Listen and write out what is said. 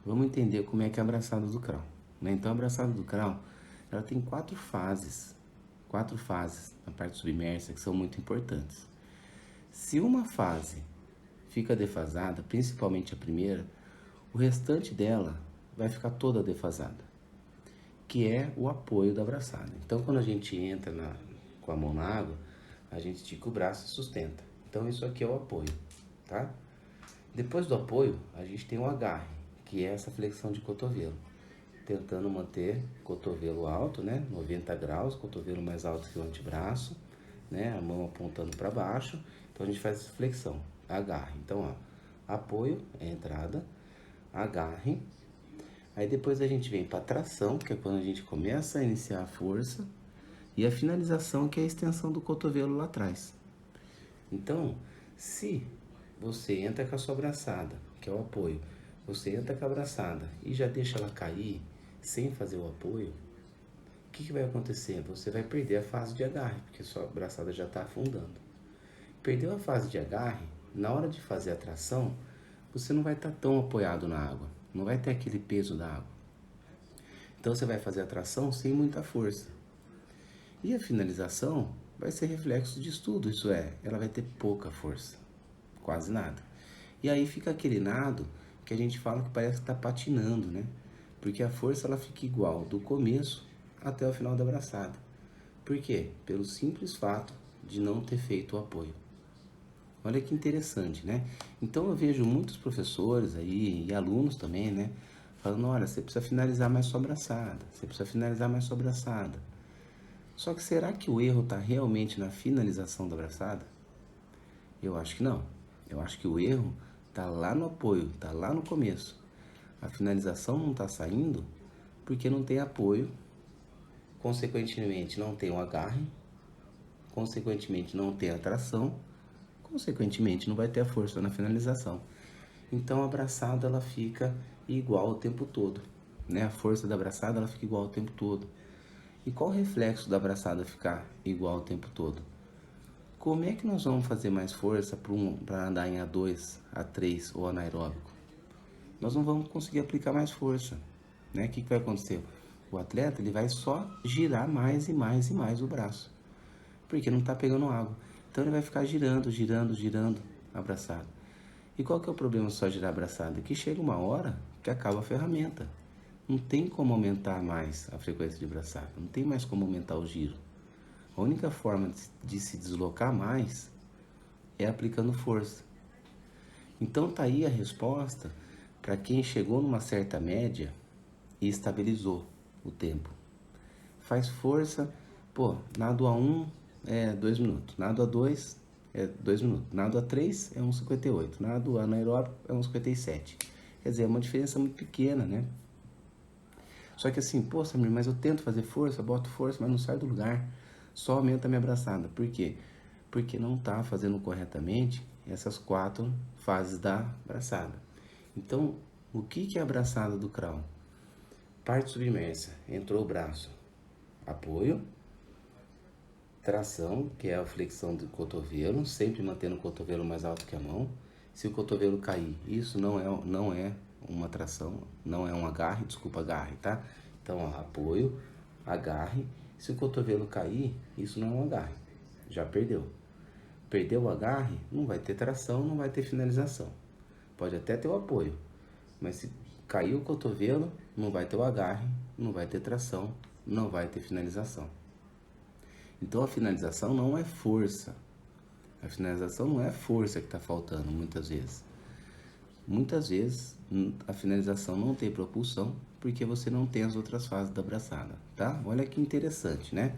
Vamos entender como é que é a abraçada do crawl, né? Então, a abraçada do crawl, ela tem quatro fases na parte submersa que são muito importantes. Se uma fase fica defasada, principalmente a primeira, o restante dela vai ficar toda defasada, que é o apoio da abraçada. Então, quando a gente entra com a mão na água, a gente estica o braço e sustenta. Então, isso aqui é o apoio, tá? Depois do apoio, a gente tem o agarre, que é essa flexão de cotovelo. Tentando manter o cotovelo alto, né? 90 graus, cotovelo mais alto que o antebraço, né? A mão apontando para baixo. Então, a gente faz essa flexão, agarre. Então, ó, apoio é a entrada, agarre. Aí depois a gente vem para tração, que é quando a gente começa a iniciar a força. E a finalização, que é a extensão do cotovelo lá atrás. Então, se você entra com a sua abraçada, que é o apoio, você entra com a abraçada e já deixa ela cair sem fazer o apoio, o que vai acontecer? Você vai perder a fase de agarre, porque sua abraçada já está afundando. Perdeu a fase de agarre, na hora de fazer a tração, você não vai estar tão apoiado na água, não vai ter aquele peso da água. Então você vai fazer a tração sem muita força. E a finalização vai ser reflexo de estudo, isso é, ela vai ter pouca força, quase nada. E aí fica aquele nado que a gente fala que parece que está patinando, né? Porque a força ela fica igual do começo até o final da abraçada. Por quê? Pelo simples fato de não ter feito o apoio. Olha que interessante, né? Então eu vejo muitos professores aí e alunos também, né? Falando, olha, você precisa finalizar mais sua abraçada, você precisa finalizar mais sua abraçada. Só que será que o erro está realmente na finalização da abraçada? Eu acho que não. Eu acho que o erro está lá no apoio, está lá no começo. A finalização não está saindo porque não tem apoio, consequentemente não tem o agarre, consequentemente não tem a tração, consequentemente não vai ter a força na finalização. Então a abraçada ela fica igual o tempo todo, né? A força da abraçada ela fica igual o tempo todo. E qual o reflexo da abraçada ficar igual o tempo todo? Como é que nós vamos fazer mais força para andar em A2, A3 ou anaeróbico? Nós não vamos conseguir aplicar mais força, né? O que vai acontecer? O atleta ele vai só girar mais e mais e mais o braço, porque não está pegando água. Então ele vai ficar girando, girando, girando, abraçado. E qual que é o problema só girar abraçado? Que chega uma hora que acaba a ferramenta. Não tem como aumentar mais a frequência de abraçada, não tem mais como aumentar o giro. A única forma de se deslocar mais é aplicando força. Então tá aí a resposta para quem chegou numa certa média e estabilizou o tempo. Faz força, pô, nado A1 é 2 minutos, nado A2 é 2 minutos, nado A3 é 1,58, nado anaeróbico é 1,57. Quer dizer, é uma diferença muito pequena, né? Só que assim, pô, Samir, mas eu tento fazer força, boto força, mas não sai do lugar. Só aumenta a minha abraçada. Por quê? Porque não está fazendo corretamente essas quatro fases da abraçada. Então, o que é a abraçada do crawl? Parte submersa, entrou o braço, apoio, tração, que é a flexão do cotovelo, sempre mantendo o cotovelo mais alto que a mão. Se o cotovelo cair, isso não é uma tração, não é um agarre, desculpa, agarre, tá? Então, ó, apoio, agarre. Se o cotovelo cair, isso não é um agarre, já perdeu. Perdeu o agarre, não vai ter tração, não vai ter finalização. Pode até ter o apoio, mas se cair o cotovelo, não vai ter o agarre, não vai ter tração, não vai ter finalização. Então a finalização não é força. A finalização não é força que está faltando muitas vezes. Muitas vezes a finalização não tem propulsão porque você não tem as outras fases da abraçada, tá? Olha que interessante, né?